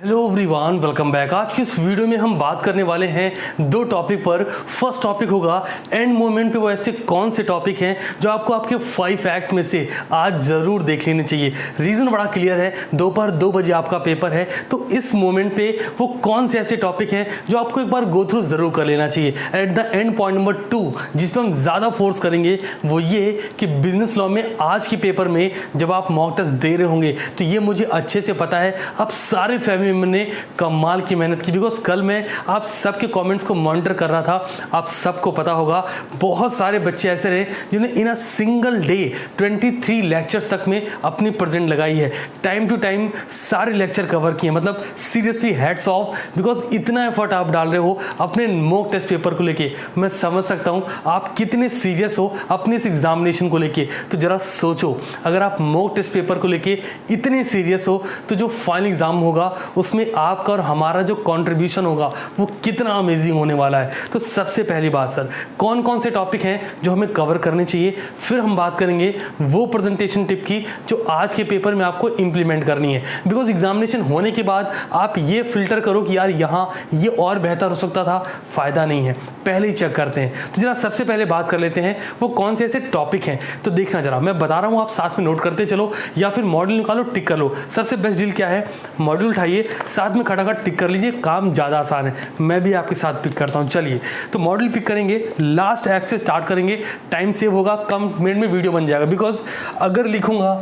Hello everyone, welcome back. आज की इस वीडियो में हम बात करने वाले हैं दो टॉपिक पर। फर्स्ट टॉपिक होगा एंड मोमेंट पे वो ऐसे कौन से टॉपिक हैं जो आपको आपके 5 फैक्ट में से आज ज़रूर देख लेने चाहिए। रीज़न बड़ा क्लियर है, दोपहर 2 बजे आपका पेपर है, तो इस मोमेंट पे वो कौन से ऐसे टॉपिक हैं जो आपको एक बार गो थ्रू ज़रूर कर लेना चाहिए। At the end point number 2 जिस पर हम ज़्यादा फोर्स करेंगे वो ये कि बिजनेस लॉ में आज के पेपर में जब आप मॉक टेस्ट दे रहे होंगे तो ये मुझे अच्छे से पता है आप सारे फैमिली ने कमाल की मेहनत की। बिकॉज कल मैं आप सबके कमेंट्स को मॉनिटर कर रहा था। आप सबको पता होगा बहुत सारे बच्चे ऐसे रहे जिन्होंने इन अ सिंगल डे 23 लेक्चर्स तक में अपनी प्रेजेंट लगाई है। टाइम टू टाइम सारे लेक्चर कवर किए। मतलब सीरियसली हैट्स ऑफ, बिकॉज इतना एफर्ट आप डाल रहे हो अपने मॉक टेस्ट पेपर को लेके। मैं समझ सकता हूं आप कितने सीरियस हो अपने इस एग्जामिनेशन को लेके। तो जरा सोचो, अगर आप मॉक टेस्ट पेपर को लेके इतने सीरियस हो तो जो फाइनल एग्जाम होगा उसमें आपका और हमारा जो कंट्रीब्यूशन होगा वो कितना अमेजिंग होने वाला है। तो सबसे पहली बात सर, कौन कौन से टॉपिक हैं जो हमें कवर करने चाहिए, फिर हम बात करेंगे वो प्रेजेंटेशन टिप की जो आज के पेपर में आपको इंप्लीमेंट करनी है। बिकॉज एग्जामिनेशन होने के बाद आप ये फिल्टर करो कि यार यहाँ ये और बेहतर हो सकता था, फायदा नहीं है, पहले ही चेक करते हैं। तो जरा सबसे पहले बात कर लेते हैं वो कौन से ऐसे टॉपिक हैं। तो देखना जरा, मैं बता रहा हूँ, आप साथ में नोट करते चलो या फिर मॉड्यूल निकालो, टिक कर लो। सबसे बेस्ट डील क्या है, मॉड्यूल उठाइए, साथ में खटाखट टिक कर लीजिए, काम ज़्यादा आसान है। मैं भी आपके साथ पिक करता हूँ। चलिए, तो मॉडल पिक करेंगे, लास्ट एक्ट से स्टार्ट करेंगे, टाइम सेव होगा, कम मिनट में वीडियो बन जाएगा। बिकॉज अगर लिखूंगा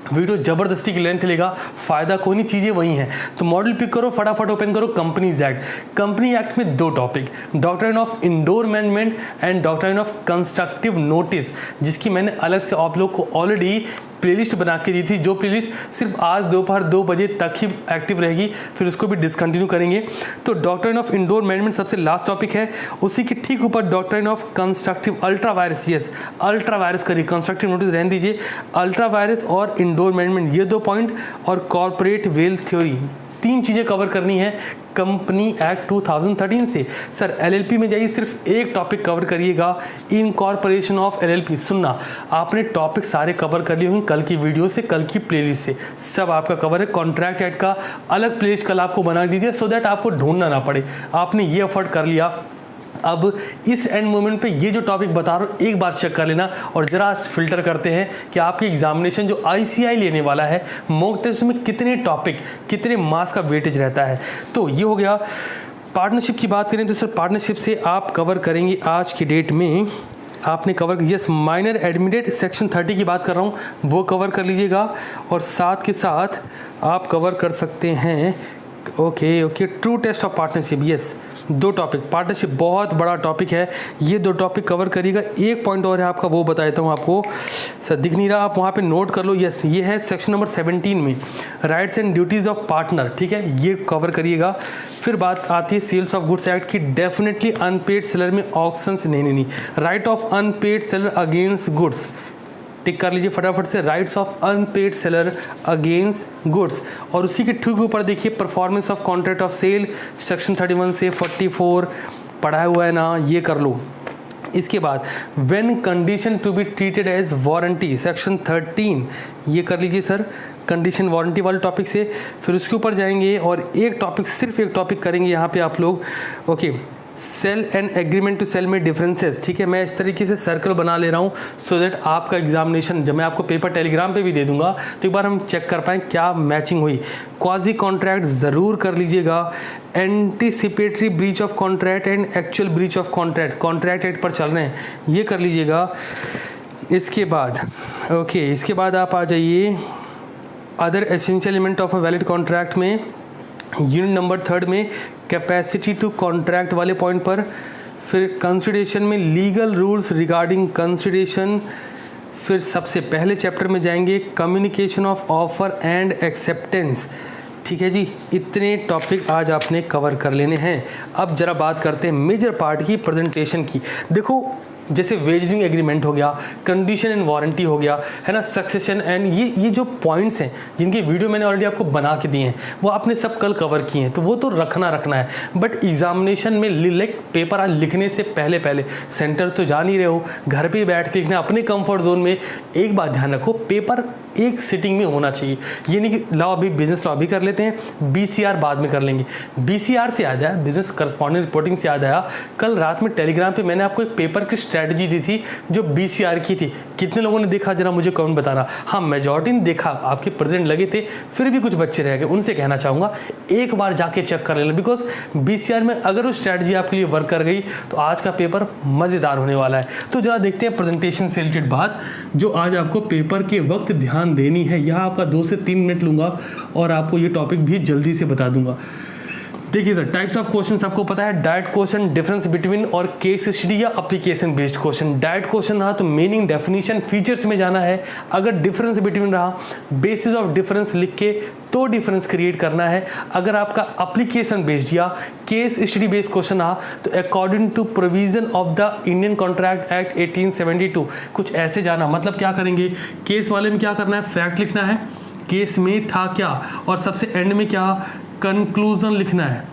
वीडियो ज़बरदस्ती की लेंथ लेगा, फ़ायदा कोई नहीं, चीज़ें वही हैं। तो मॉडल पिक करो, फटाफट ओपन करो कंपनीज एक्ट। कंपनी एक्ट में 2 topic, doctrine of indoor management and doctrine of constructive notice, जिसकी मैंने अलग से आप लोग को ऑलरेडी प्लेलिस्ट बना के दी थी। जो प्लेलिस्ट सिर्फ आज दोपहर 2 बजे तक ही एक्टिव रहेगी, फिर उसको भी डिसकंटिन्यू करेंगे। तो डॉक्ट्राइन ऑफ इंडोर मैनेजमेंट सबसे लास्ट टॉपिक है। उसी के ठीक ऊपर doctrine of constructive ultra vires, yes ultra vires करिए, कंस्ट्रक्टिव नोटिस रहने दीजिए। अल्ट्रा वायरस और इंडोर मैनेजमेंट, ये 2 पॉइंट, और कॉर्पोरेट वेल्थ थ्योरी, 3 चीज़ें कवर करनी है कंपनी एक्ट 2013 से। सर एलएलपी में जाइए, सिर्फ एक टॉपिक कवर करिएगा, इनकॉर्पोरेशन ऑफ एलएलपी। सुनना, आपने टॉपिक सारे कवर कर लिए होंगे कल की वीडियो से, कल की प्लेलिस्ट से, सब आपका कवर है। कॉन्ट्रैक्ट एक्ट का अलग प्लेलिस्ट कल आपको बना दीजिए सो दैट आपको ढूंढना ना पड़े। आपने ये एफर्ट कर लिया। अब इस एंड मोमेंट पे ये जो टॉपिक बता रहा हूँ एक बार चेक कर लेना, और जरा फिल्टर करते हैं कि आपकी एग्जामिनेशन जो आईसीआई लेने वाला है मॉक टेस्ट में कितने टॉपिक, कितने मार्क्स का वेटेज रहता है। तो ये हो गया। पार्टनरशिप की बात करें तो सर पार्टनरशिप से आप कवर करेंगे आज की डेट में, आपने cover, yes minor admitted section 30 की बात कर रहा हूँ, वो कवर कर लीजिएगा। और साथ के साथ आप कवर कर सकते हैं okay true test of partnership, yes 2 topic. Partnership बहुत बड़ा टॉपिक है, ये 2 टॉपिक कवर करिएगा। एक पॉइंट और है आपका, वो बता देता हूँ आपको, सर दिख नहीं रहा, आप वहाँ पे नोट कर लो। यस, ये है सेक्शन नंबर 17 में, rights and duties of partner, ठीक है, ये कवर करिएगा। फिर बात आती है सेल्स ऑफ गुड्स एक्ट की। डेफिनेटली अनपेड सेलर में ऑक्शंस, नहीं, right of unpaid seller against goods, tick कर लीजिए फटाफट से, rights of unpaid seller against goods. और उसी के ठीक ऊपर देखिए performance of contract of sale, section 31 से 44 पढ़ा हुआ है ना, ये कर लो। इसके बाद when condition to be treated as warranty, section 13, ये कर लीजिए सर, कंडीशन वारंटी वाले टॉपिक से। फिर उसके ऊपर जाएंगे और एक टॉपिक, सिर्फ एक टॉपिक करेंगे यहाँ पे आप लोग, okay, sale and agreement to sell में डिफरेंसेस, ठीक है। मैं इस तरीके से सर्कल बना ले रहा हूँ सो दैट आपका एग्जामिनेशन, जब मैं आपको पेपर टेलीग्राम पे भी दे दूंगा तो एक बार हम चेक कर पाएँ क्या मैचिंग हुई। क्वाजी कॉन्ट्रैक्ट ज़रूर कर लीजिएगा। Anticipatory breach of contract and actual breach of contract, contract act पर चल रहे हैं, ये कर लीजिएगा। इसके बाद ओके, इसके बाद आप आ जाइए other essential element of a valid contract में, यूनिट नंबर 3 में कैपेसिटी टू कॉन्ट्रैक्ट वाले पॉइंट पर। फिर कंसिडरेशन में लीगल रूल्स रिगार्डिंग कंसिडरेशन। फिर सबसे पहले चैप्टर में जाएंगे communication of offer and acceptance, ठीक है जी। इतने टॉपिक आज आपने कवर कर लेने हैं। अब जरा बात करते हैं मेजर पार्ट की, प्रेजेंटेशन की। देखो जैसे वेजिंग एग्रीमेंट हो गया, कंडीशन एंड वारंटी हो गया, है ना, सक्सेशन एंड ये जो पॉइंट्स हैं जिनके वीडियो मैंने ऑलरेडी आपको बना के दिए हैं, वो आपने सब कल कवर किए हैं, तो वो तो रखना है। बट एग्जामिनेशन में लाइक पेपर आज लिखने से पहले सेंटर तो जा नहीं रहे हो, घर पे बैठ के लिखना अपने कंफर्ट जोन में। एक बात ध्यान रखो, पेपर एक सिटिंग में होना चाहिए। ये नहीं कि लॉ अभी बिजनेस लॉ भी कर लेते हैं, BCR बाद में कर लेंगे। BCR से याद आया, बिजनेस करस्पॉन्डेंट रिपोर्टिंग से याद आया, कल रात में टेलीग्राम पे मैंने आपको एक पेपर की स्ट्रेटजी दी थी जो BCR की थी। कितने लोगों ने देखा जरा मुझे कमेंट बताना। हाँ, मेजॉरिटी ने देखा, आपके प्रेजेंट लगे थे, फिर भी कुछ बच्चे रह गए। उनसे कहना चाहूँगा एक बार जाके चेक कर लेना, बिकॉज BCR में अगर वो स्ट्रेटजी आपके लिए वर्क कर गई तो आज का पेपर मज़ेदार होने वाला है। तो जरा देखते हैं प्रेजेंटेशन से रिलेटेड बात जो आज आपको पेपर के वक्त ध्यान देनी है। यहाँ आपका 2 से 3 मिनट लूंगा और आपको ये टॉपिक भी जल्दी से बता दूंगा। देखिए सर, टाइप्स ऑफ क्वेश्चंस आपको पता है, डायरेक्ट क्वेश्चन, डिफरेंस बिटवीन और केस स्टडी या application based question. Direct question रहा तो मीनिंग, डेफिनेशन, फीचर्स में जाना है। अगर डिफरेंस बिटवीन रहा, बेसिस ऑफ डिफरेंस लिख के तो डिफरेंस क्रिएट करना है। अगर आपका एप्लीकेशन बेस्ड या केस स्टडी बेस्ड क्वेश्चन रहा तो according to provision of the Indian Contract Act 1872 कुछ ऐसे जाना। मतलब क्या करेंगे, केस वाले में क्या करना है, फैक्ट लिखना है, केस में था क्या, और सबसे एंड में क्या, कंक्लूजन लिखना है।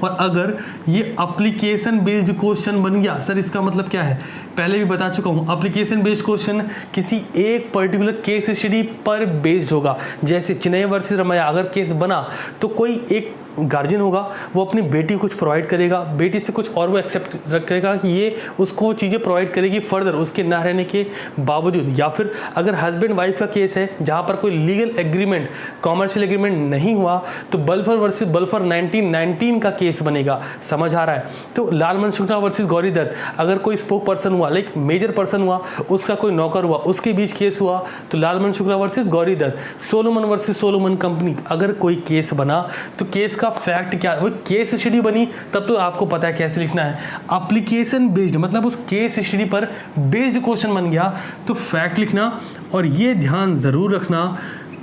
और अगर ये एप्लीकेशन बेस्ड क्वेश्चन बन गया, सर इसका मतलब क्या है, पहले भी बता चुका हूँ, एप्लीकेशन बेस्ड क्वेश्चन किसी एक पर्टिकुलर केस स्टडी पर बेस्ड होगा। जैसे चिन्नई वर्सेस रमैया अगर केस बना तो कोई एक गार्जियन होगा, वो अपनी बेटी को कुछ प्रोवाइड करेगा, बेटी से कुछ और वो एक्सेप्ट करेगा कि ये उसको चीज़ें प्रोवाइड करेगी फर्दर उसके ना रहने के बावजूद। या फिर अगर हस्बैंड वाइफ का केस है जहाँ पर कोई लीगल एग्रीमेंट, कॉमर्शियल एग्रीमेंट नहीं हुआ तो बल्फर वर्सेस बल्फर 1919 का केस बनेगा। समझ आ रहा है। तो लालमन शुक्ला वर्सेस गौरी दत्त अगर कोई स्पोक पर्सन हुआ, लाइक मेजर पर्सन हुआ, उसका कोई नौकर हुआ, उसके बीच केस हुआ तो Lalman Shukla versus Gauri Dutt. Salomon versus Salomon company अगर कोई केस बना तो केस का फैक्ट क्या, वो केस स्टडी बनी तब तो आपको पता है कैसे लिखना है। एप्लीकेशन बेस्ड मतलब उस केस स्टडी पर बेस्ड क्वेश्चन बन गया तो फैक्ट लिखना, और ये ध्यान जरूर रखना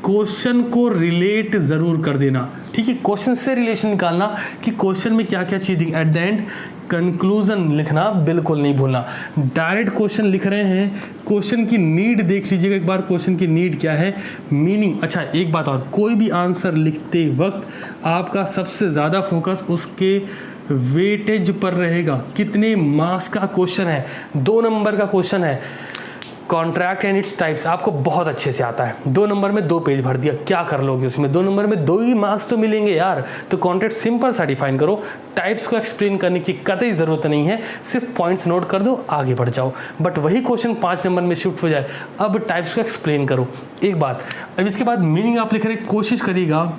क्वेश्चन को रिलेट जरूर कर देना। ठीक है, क्वेश्चन से रिलेशन निकालना कि क्वेश्चन में क्या क्या चीज, एट द एंड कंक्लूजन लिखना बिल्कुल नहीं भूलना। डायरेक्ट क्वेश्चन लिख रहे हैं, क्वेश्चन की नीड देख लीजिएगा एक बार, क्वेश्चन की नीड क्या है, मीनिंग। अच्छा एक बात और, कोई भी आंसर लिखते वक्त आपका सबसे ज़्यादा फोकस उसके वेटेज पर रहेगा। कितने मार्क्स का क्वेश्चन है, 2 नंबर का क्वेश्चन है, कॉन्ट्रैक्ट एंड इट्स टाइप्स आपको बहुत अच्छे से आता है। 2 नंबर में 2 पेज भर दिया, क्या कर लोगे उसमें, 2 नंबर में 2 ही मार्क्स तो मिलेंगे यार। तो कॉन्ट्रैक्ट सिंपल सा डिफाइन करो, टाइप्स को एक्सप्लेन करने की कतई ज़रूरत नहीं है, सिर्फ पॉइंट्स नोट कर दो, आगे बढ़ जाओ। बट वही क्वेश्चन 5 नंबर में शिफ्ट हो जाए, अब टाइप्स को एक्सप्लेन करो। एक बात, अब इसके बाद मीनिंग आप लिख रहे, कोशिश करिएगा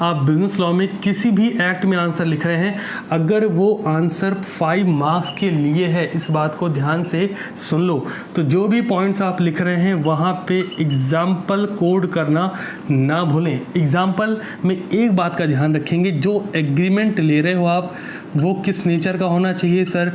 आप बिजनेस लॉ में किसी भी एक्ट में आंसर लिख रहे हैं, अगर वो आंसर 5 मार्क्स के लिए है, इस बात को ध्यान से सुन लो, तो जो भी पॉइंट्स आप लिख रहे हैं वहाँ पे एग्जाम्पल कोड करना ना भूलें। एग्जाम्पल में एक बात का ध्यान रखेंगे, जो एग्रीमेंट ले रहे हो आप वो किस नेचर का होना चाहिए, सर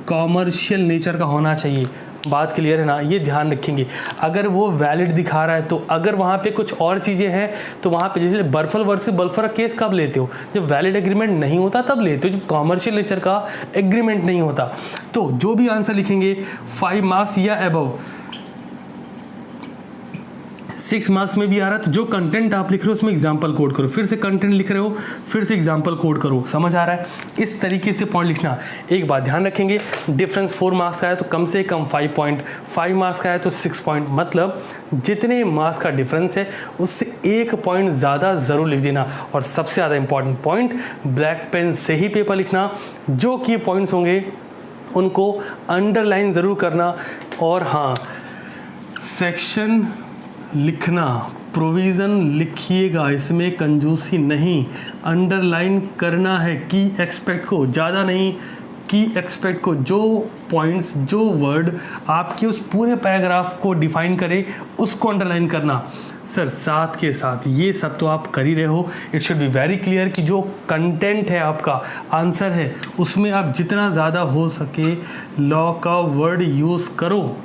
कॉमर्शियल नेचर का होना चाहिए। बात क्लियर है ना, ये ध्यान रखेंगे। अगर वो वैलिड दिखा रहा है तो अगर वहाँ पे कुछ और चीज़ें हैं तो वहाँ पे, जैसे बर्फल वर्सेस बल्फर केस कब लेते हो, जब वैलिड एग्रीमेंट नहीं होता तब लेते हो, जब कॉमर्शियल नेचर का एग्रीमेंट नहीं होता। तो जो भी आंसर लिखेंगे 5 मार्क्स या अबव, 6 मार्क्स में भी आ रहा है तो जो कंटेंट आप लिख रहे हो उसमें एग्जाम्पल कोड करो, फिर से कंटेंट लिख रहे हो फिर से एग्जाम्पल कोड करो। समझ आ रहा है, इस तरीके से पॉइंट लिखना। एक बात ध्यान रखेंगे, डिफरेंस 4 मार्क्स का है तो कम से कम 5 पॉइंट, 5 मार्क्स का है तो 6 पॉइंट, मतलब जितने मार्क्स का डिफरेंस है उससे 1 पॉइंट ज़्यादा ज़रूर लिख देना। और सबसे ज़्यादा इंपॉर्टेंट पॉइंट, ब्लैक पेन से ही पेपर लिखना, जो की पॉइंट्स होंगे उनको अंडरलाइन ज़रूर करना। और हाँ, सेक्शन लिखना, प्रोविज़न लिखिएगा, इसमें कंजूसी नहीं, अंडरलाइन करना है की एक्सपेक्ट को, ज़्यादा नहीं, की एक्सपेक्ट को, जो पॉइंट्स, जो वर्ड आपके उस पूरे पैराग्राफ को डिफाइन करे उसको अंडरलाइन करना। सर साथ के साथ ये सब तो आप कर ही रहे हो, it should be very clear कि जो कंटेंट है आपका, आंसर है, उसमें आप जितना ज़्यादा हो सके लॉ का वर्ड यूज़ करो।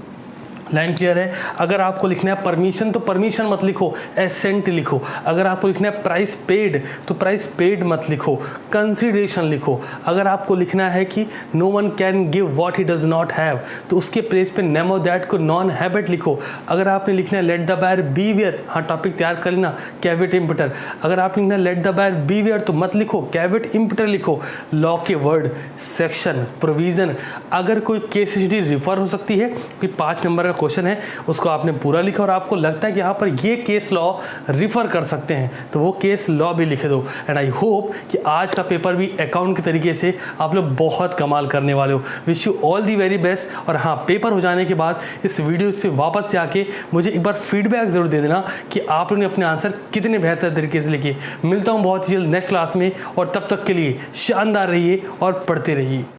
लाइन क्लियर है। अगर आपको लिखना है परमिशन तो परमिशन मत लिखो, एसेंट लिखो। अगर आपको लिखना है प्राइस पेड तो प्राइस पेड मत लिखो, कंसिडरेशन लिखो। अगर आपको लिखना है कि no one can give what he does not have तो उसके प्लेस पे नेम ऑफ दैट को नॉन हैबिट लिखो। अगर आपने लिखना है let the buyer beware, हाँ टॉपिक तैयार कर लेना, कैविट इम्पिटर। अगर आपने लिखना है let the buyer beware तो मत लिखो, कैविट इम्पिटर लिखो। लॉ के वर्ड, सेक्शन, प्रोविजन। अगर कोई केस स्टडी रिफर हो सकती है कि 5 नंबर का क्वेश्चन है उसको आपने पूरा लिखा और आपको लगता है कि यहाँ पर ये केस लॉ रिफर कर सकते हैं तो वो केस लॉ भी लिखे दो। एंड आई होप कि आज का पेपर भी अकाउंट के तरीके से आप लोग बहुत कमाल करने वाले हो। Wish you all the very best. और हाँ, पेपर हो जाने के बाद इस वीडियो से वापस से आके मुझे एक बार फीडबैक जरूर दे देना कि आप लोगों ने अपने आंसर कितने बेहतर तरीके से लिखे। मिलता हूँ बहुत जल्द नेक्स्ट क्लास में और तब तक के लिए शानदार रहिए और पढ़ते रहिए।